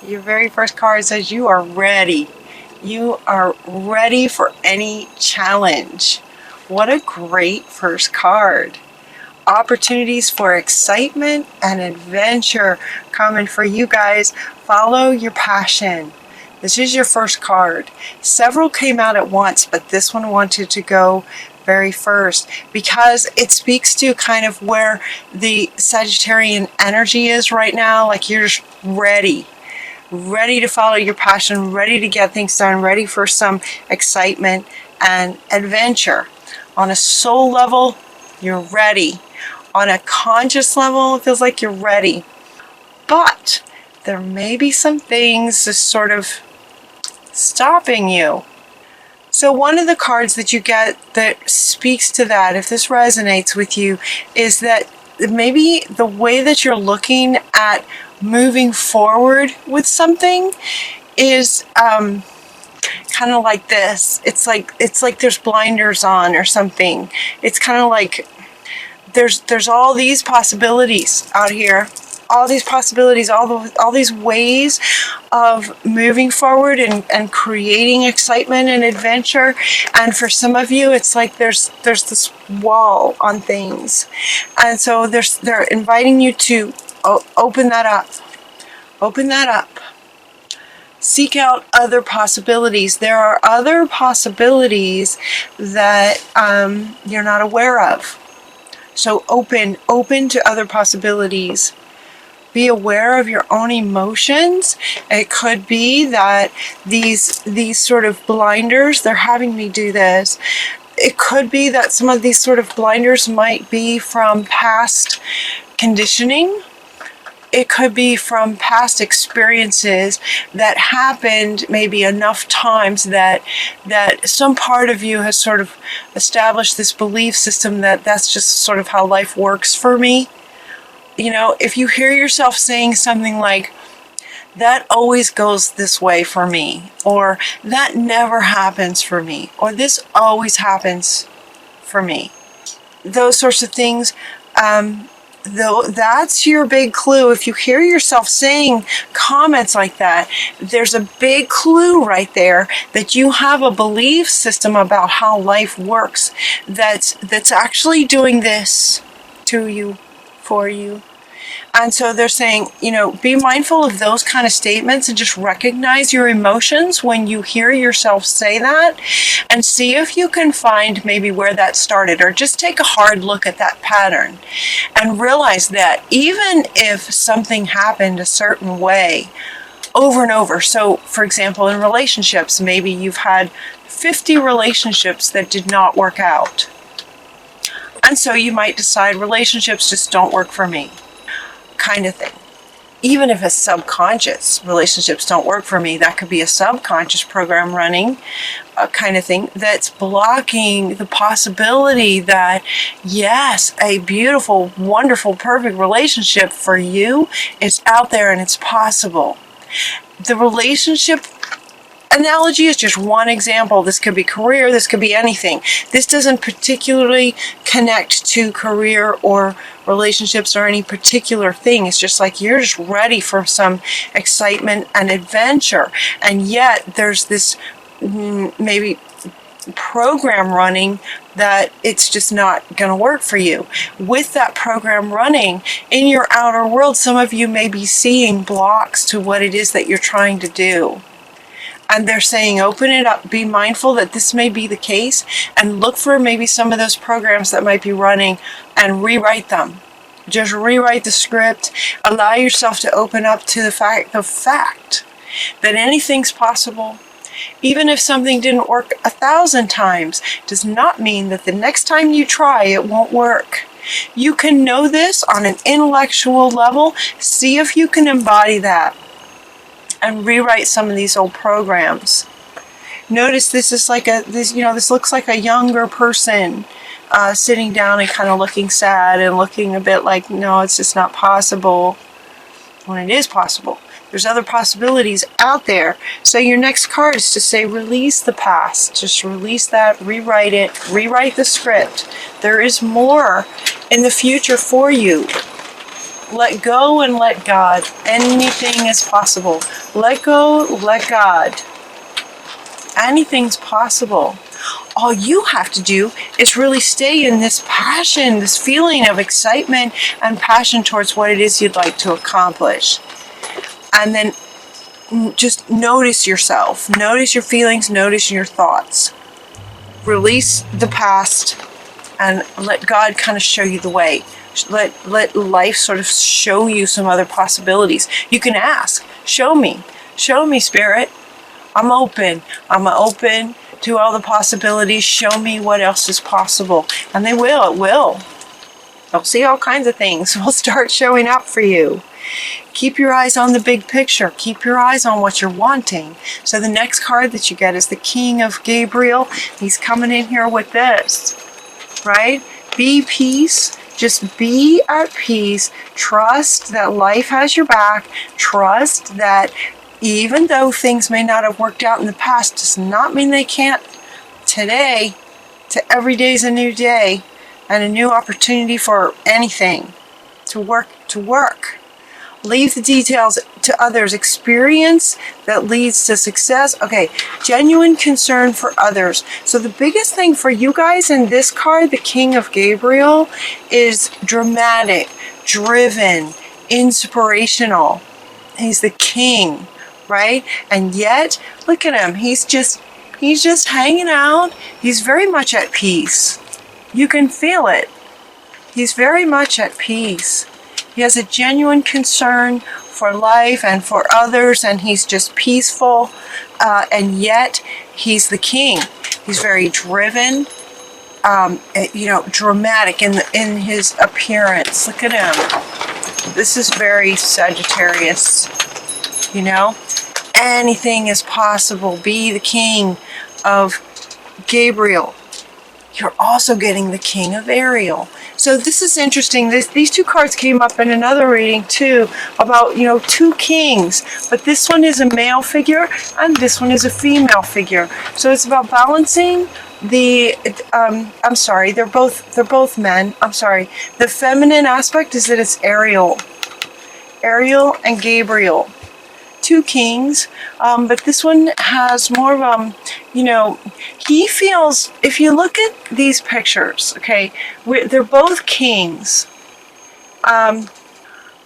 Your very first card says you are ready. You are ready for any challenge. What a great first card. Opportunities for excitement and adventure coming for you guys. Follow your passion. This is your first card. Several came out at once, but this one wanted to go very first because it speaks to kind of where the Sagittarian energy is right now. Like you're just ready to follow your passion, ready to get things done, ready for some excitement and adventure. On a soul level, you're ready. On a conscious level, it feels like you're ready. But there may be some things just sort of stopping you. So one of the cards that you get that speaks to that, if this resonates with you, is that maybe the way that you're looking at moving forward with something is kind of like this. It's like there's blinders on or something. It's kind of like there's all these possibilities out here. All these possibilities, all these ways of moving forward and creating excitement and adventure. And for some of you, it's like there's this wall on things. And so they're inviting you to open that up. Open that up. Seek out other possibilities. There are other possibilities that you're not aware of. So open to other possibilities. Be aware of your own emotions. It could be that these sort of blinders, they're having me do this. It could be that some of these sort of blinders might be from past conditioning. It could be from past experiences that happened maybe enough times that some part of you has sort of established this belief system that that's just sort of how life works for me. You know, if you hear yourself saying something like, that always goes this way for me, or that never happens for me, or this always happens for me, those sorts of things, though, that's your big clue. If you hear yourself saying comments like that, there's a big clue right there that you have a belief system about how life works that's actually doing this to you, for you. And so they're saying, you know, be mindful of those kind of statements and just recognize your emotions when you hear yourself say that, and see if you can find maybe where that started, or just take a hard look at that pattern and realize that even if something happened a certain way over and over. So for example, in relationships, maybe you've had 50 relationships that did not work out. And so you might decide relationships just don't work for me, kind of thing. Even if it's subconscious, relationships don't work for me, that could be a subconscious program running, kind of thing, that's blocking the possibility that, yes, a beautiful, wonderful, perfect relationship for you is out there and it's possible. The relationship analogy is just one example. This could be career, this could be anything. This doesn't particularly connect to career or relationships or any particular thing. It's just like you're just ready for some excitement and adventure. And yet there's this maybe program running that it's just not going to work for you. With that program running in your outer world, some of you may be seeing blocks to what it is that you're trying to do. And they're saying, open it up, be mindful that this may be the case, and look for maybe some of those programs that might be running and rewrite them. Just rewrite the script. Allow yourself to open up to the fact that anything's possible. Even if something didn't work 1,000 times, does not mean that the next time you try, it won't work. You can know this on an intellectual level. See if you can embody that and rewrite some of these old programs. Notice this is like this looks like a younger person sitting down and kind of looking sad and looking a bit like, no, it's just not possible, when it is possible. There's other possibilities out there. So your next card is to say, release the past. Just release that, rewrite it, rewrite the script. There is more in the future for you. Let go and let God. Anything is possible. Let go, let God. Anything's possible. All you have to do is really stay in this passion, this feeling of excitement and passion towards what it is you'd like to accomplish. And then just notice yourself. Notice your feelings, notice your thoughts. Release the past and let God kind of show you the way. Let life sort of show you some other possibilities. You can ask, show me, Spirit. I'm open to all the possibilities. Show me what else is possible. And it will. They'll see all kinds of things will start showing up for you. Keep your eyes on the big picture. Keep your eyes on what you're wanting. So the next card that you get is the King of Gabriel. He's coming in here with this, right? Be peace. Just be at peace. Trust that life has your back. Trust that even though things may not have worked out in the past, does not mean they can't today. Every day is a new day and a new opportunity for anything to work. Leave the details to others. Experience that leads to success. Okay, genuine concern for others. So the biggest thing for you guys in this card, the King of Gabriel, is dramatic, driven, inspirational. He's the king, right? And yet, look at him. He's just hanging out. He's very much at peace. You can feel it. He's very much at peace. He has a genuine concern for life and for others, and he's just peaceful, and yet he's the king. He's very driven, dramatic in his appearance. Look at him. This is very Sagittarius, Anything is possible. Be the King of Gabriel. You're also getting the King of Ariel. So this is interesting. These two cards came up in another reading too about, two kings. But this one is a male figure and this one is a female figure. So it's about balancing the, they're both men. The feminine aspect is that it's Ariel and Gabriel. Two kings, but this one has more of he feels, if you look at these pictures, okay, they're both kings.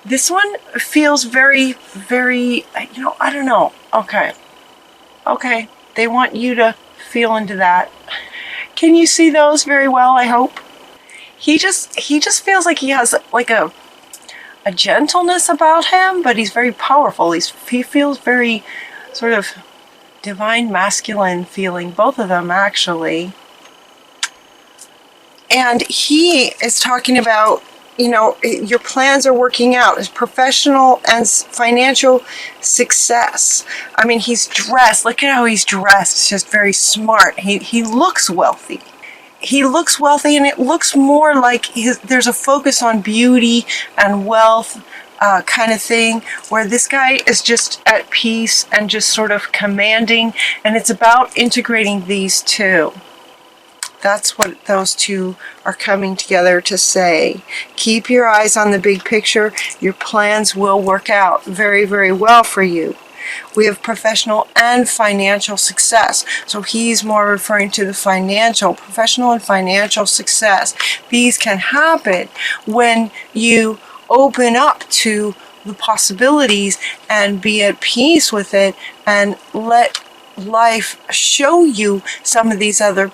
This one feels very, very, I don't know. Okay, they want you to feel into that. Can you see those very well, I hope? He just feels like he has like a gentleness about him, but he's very powerful. He feels very sort of divine masculine feeling, both of them actually. And he is talking about, your plans are working out, his professional and financial success. I mean, he's dressed. Look at how he's dressed. It's just very smart. He looks wealthy. And it looks more like there's a focus on beauty and wealth kind of thing, where this guy is just at peace and just sort of commanding, and it's about integrating these two. That's what those two are coming together to say. Keep your eyes on the big picture. Your plans will work out very, very well for you. We have professional and financial success. So he's more referring to the professional and financial success. These can happen when you open up to the possibilities and be at peace with it and let life show you some of these other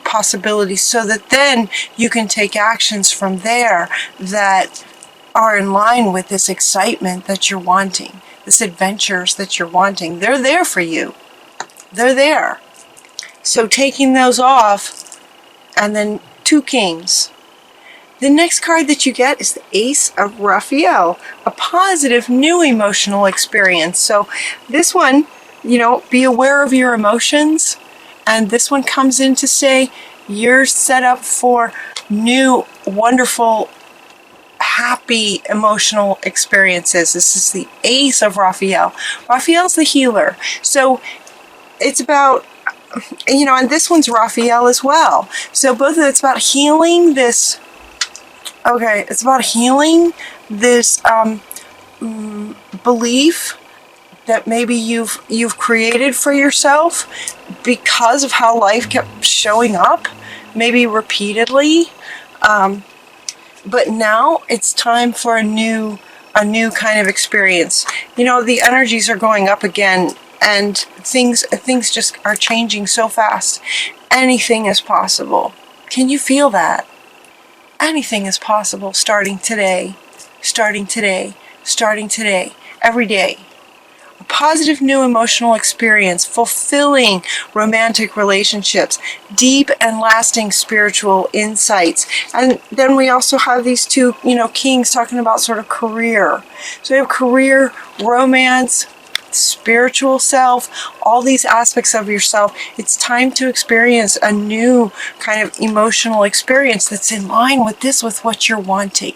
possibilities, so that then you can take actions from there that are in line with this excitement that you're wanting. This adventures that you're wanting. They're there for you. They're there. So taking those off, and then two kings. The next card that you get is the Ace of Raphael, a positive new emotional experience. So this one, be aware of your emotions. And this one comes in to say you're set up for new, wonderful, happy emotional experiences. This is the Ace of Raphael. Raphael's the healer. So it's about, and this one's Raphael as well. So both of it's about healing this, it's about healing this belief that maybe you've created for yourself because of how life kept showing up, maybe repeatedly. But now it's time for a new kind of experience. You know, the energies are going up again, and things just are changing so fast. Anything is possible. Can you feel that? Anything is possible starting today, every day. A positive new emotional experience, fulfilling romantic relationships, deep and lasting spiritual insights. And then we also have these two, kings talking about sort of career. So we have career, romance, spiritual self, all these aspects of yourself. It's time to experience a new kind of emotional experience that's in line with what you're wanting.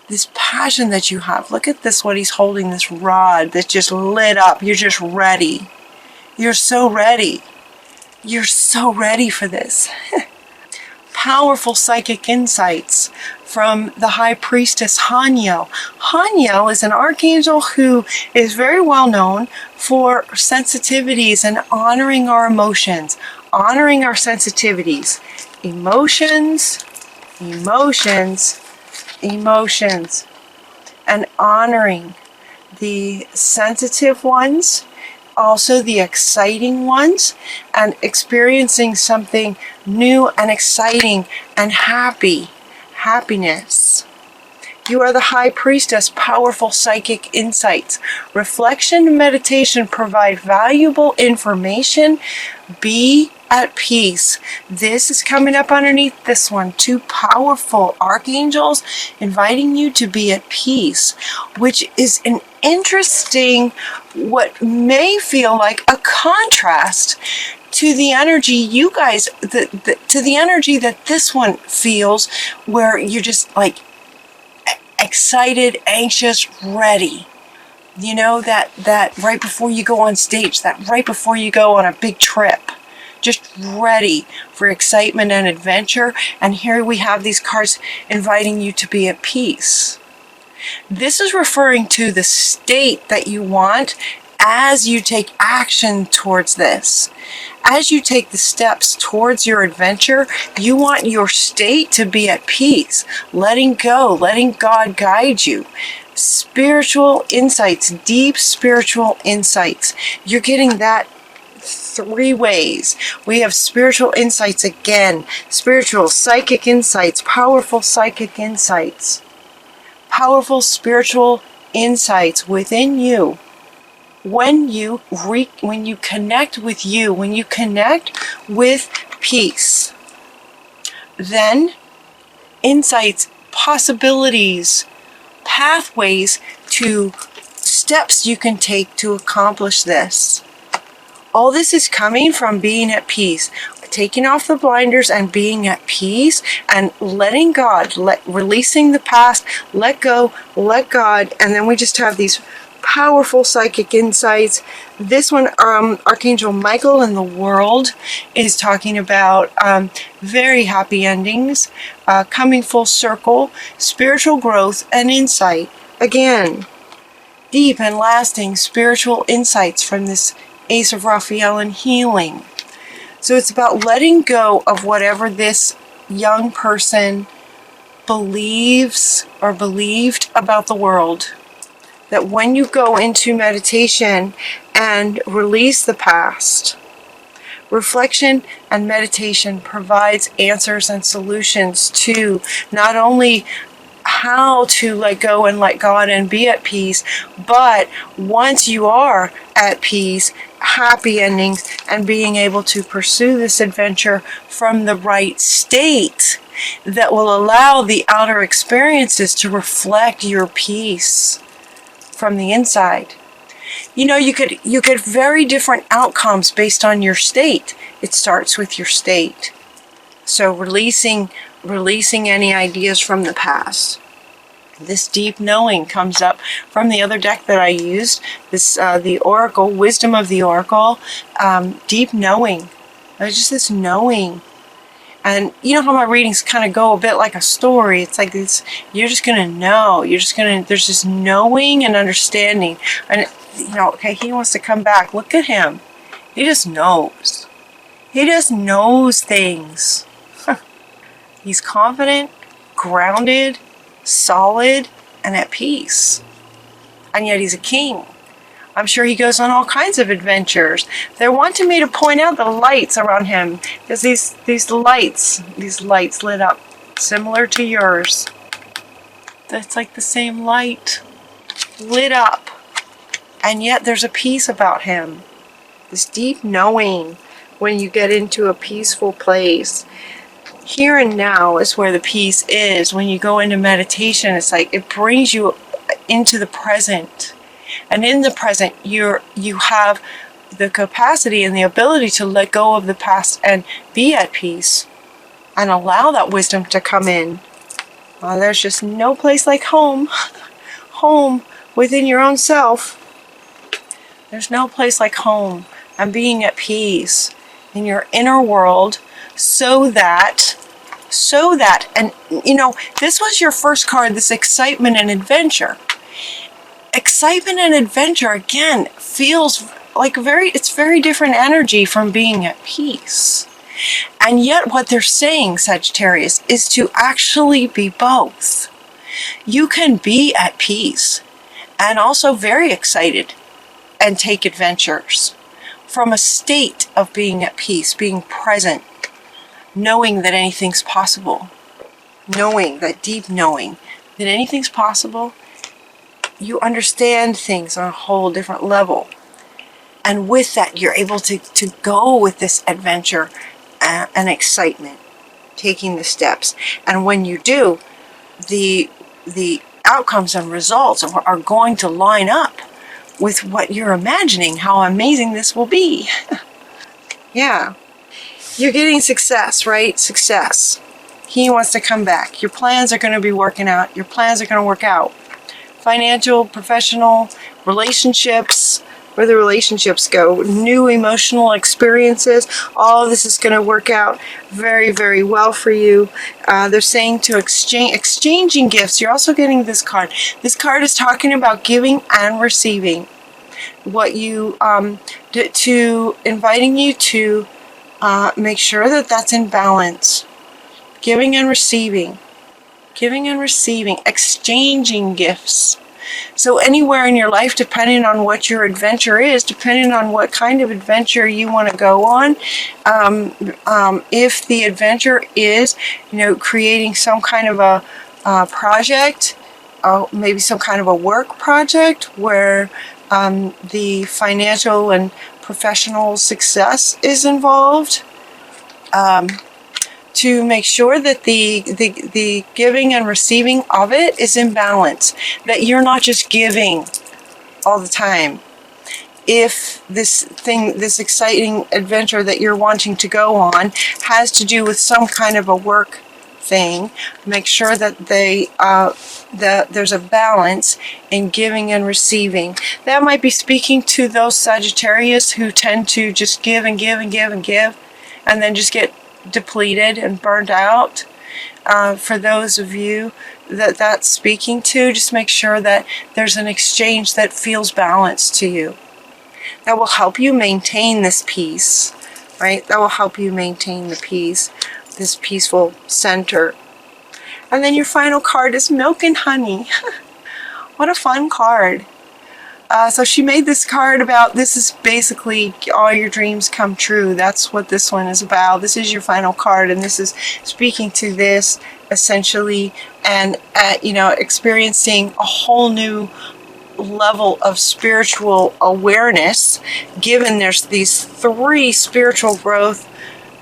This passion that you have. Look at this, what he's holding, this rod that's just lit up. You're just ready. You're so ready. You're so ready for this. Powerful psychic insights from the High Priestess Haniel. Haniel is an archangel who is very well known for sensitivities and honoring our emotions, honoring our sensitivities. Emotions, and honoring the sensitive ones, also the exciting ones, and experiencing something new and exciting and happiness. You are the High Priestess, powerful psychic insights. Reflection and meditation provide valuable information. Be at peace. This is coming up underneath this one. Two powerful archangels inviting you to be at peace, which is an interesting, what may feel like a contrast to the energy you guys, to the energy that this one feels, where you're just like excited, anxious, ready. You know, that right before you go on stage, that right before you go on a big trip. Just ready for excitement and adventure. And here we have these cards inviting you to be at peace. This is referring to the state that you want as you take action towards this. As you take the steps towards your adventure, you want your state to be at peace, letting go, letting God guide you. Spiritual insights, deep spiritual insights. You're getting that three ways. We have spiritual insights again, spiritual psychic insights, powerful psychic insights, powerful spiritual insights within you. When you connect with you, when you connect with peace, then insights, possibilities, pathways to steps you can take to accomplish this. All this is coming from being at peace, taking off the blinders and being at peace and letting God, releasing the past, let go, let God, and then we just have these powerful psychic insights. This one, Archangel Michael in the world is talking about very happy endings, coming full circle, spiritual growth and insight. Again, deep and lasting spiritual insights from this Ace of Raphael and healing. So it's about letting go of whatever this young person believes or believed about the world. That when you go into meditation and release the past, reflection and meditation provides answers and solutions to not only how to let go and let God and be at peace, but once you are at peace, happy endings and being able to pursue this adventure from the right state that will allow the outer experiences to reflect your peace from the inside. You know, you get very different outcomes based on your state. It starts with your state. So releasing any ideas from the past. This deep knowing comes up from the other deck that I used. This the Oracle, Wisdom of the Oracle, deep knowing. There's just this knowing. And you know how my readings kind of go a bit like a story. It's like you're just going to know. There's this knowing and understanding. And okay, he wants to come back. Look at him. He just knows. He just knows things. He's confident, grounded, solid, and at peace. And yet he's a king. I'm sure he goes on all kinds of adventures. They're wanting me to point out the lights around him. There's these lights lit up, similar to yours. That's like the same light, lit up. And yet there's a peace about him. This deep knowing when you get into a peaceful place. Here and now is where the peace is. When you go into meditation, it's like it brings you into the present. And in the present, you have the capacity and the ability to let go of the past and be at peace and allow that wisdom to come in. There's just no place like home. Home within your own self. There's no place like home and being at peace in your inner world so that, and this was your first card, this excitement and adventure. Excitement and adventure, again, feels like it's very different energy from being at peace. And yet what they're saying, Sagittarius, is to actually be both. You can be at peace and also very excited and take adventures from a state of being at peace, being present, knowing that anything's possible, knowing, that deep knowing that anything's possible. You understand things on a whole different level. And with that, you're able to go with this adventure and excitement, taking the steps. And when you do, the outcomes and results are going to line up with what you're imagining, how amazing this will be. Yeah. You're getting success, right? Success. He wants to come back. Your plans are going to be working out. Your plans are going to work out. Financial, professional, relationships, where the relationships go, new emotional experiences, all of this is going to work out very, very well for you. They're saying to exchanging gifts. You're also getting this card. This card is talking about giving and receiving. What you, inviting you to make sure that that's in balance. Giving and receiving. Giving and receiving, exchanging gifts. So anywhere in your life, depending on what your adventure is, depending on what kind of adventure you want to go on, if the adventure is, creating some kind of a project, maybe some kind of a work project where the financial and professional success is involved, to make sure that the giving and receiving of it is in balance, that you're not just giving all the time. If this exciting adventure that you're wanting to go on has to do with some kind of a work thing, make sure that there's a balance in giving and receiving. That might be speaking to those Sagittarius who tend to just give and give and give and give, and then just get depleted and burned out. For those of you that's speaking to, just make sure that there's an exchange that feels balanced to you. That will help you maintain this peace, right? That will help you maintain the peace, this peaceful center. And then your final card is Milk and Honey. What a fun card. So she made this card about, this is basically all your dreams come true. That's what this one is about. This is your final card, and this is speaking to this essentially, and experiencing a whole new level of spiritual awareness, given there's these 3 spiritual growth,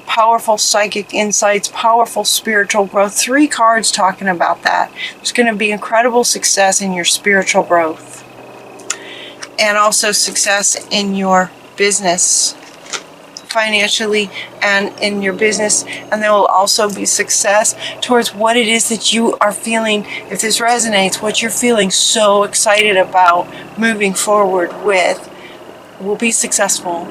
powerful psychic insights, powerful spiritual growth, 3 cards talking about that. There's going to be incredible success in your spiritual growth. And also success in your business, financially and in your business. And there will also be success towards what it is that you are feeling. If this resonates, what you're feeling so excited about moving forward with will be successful.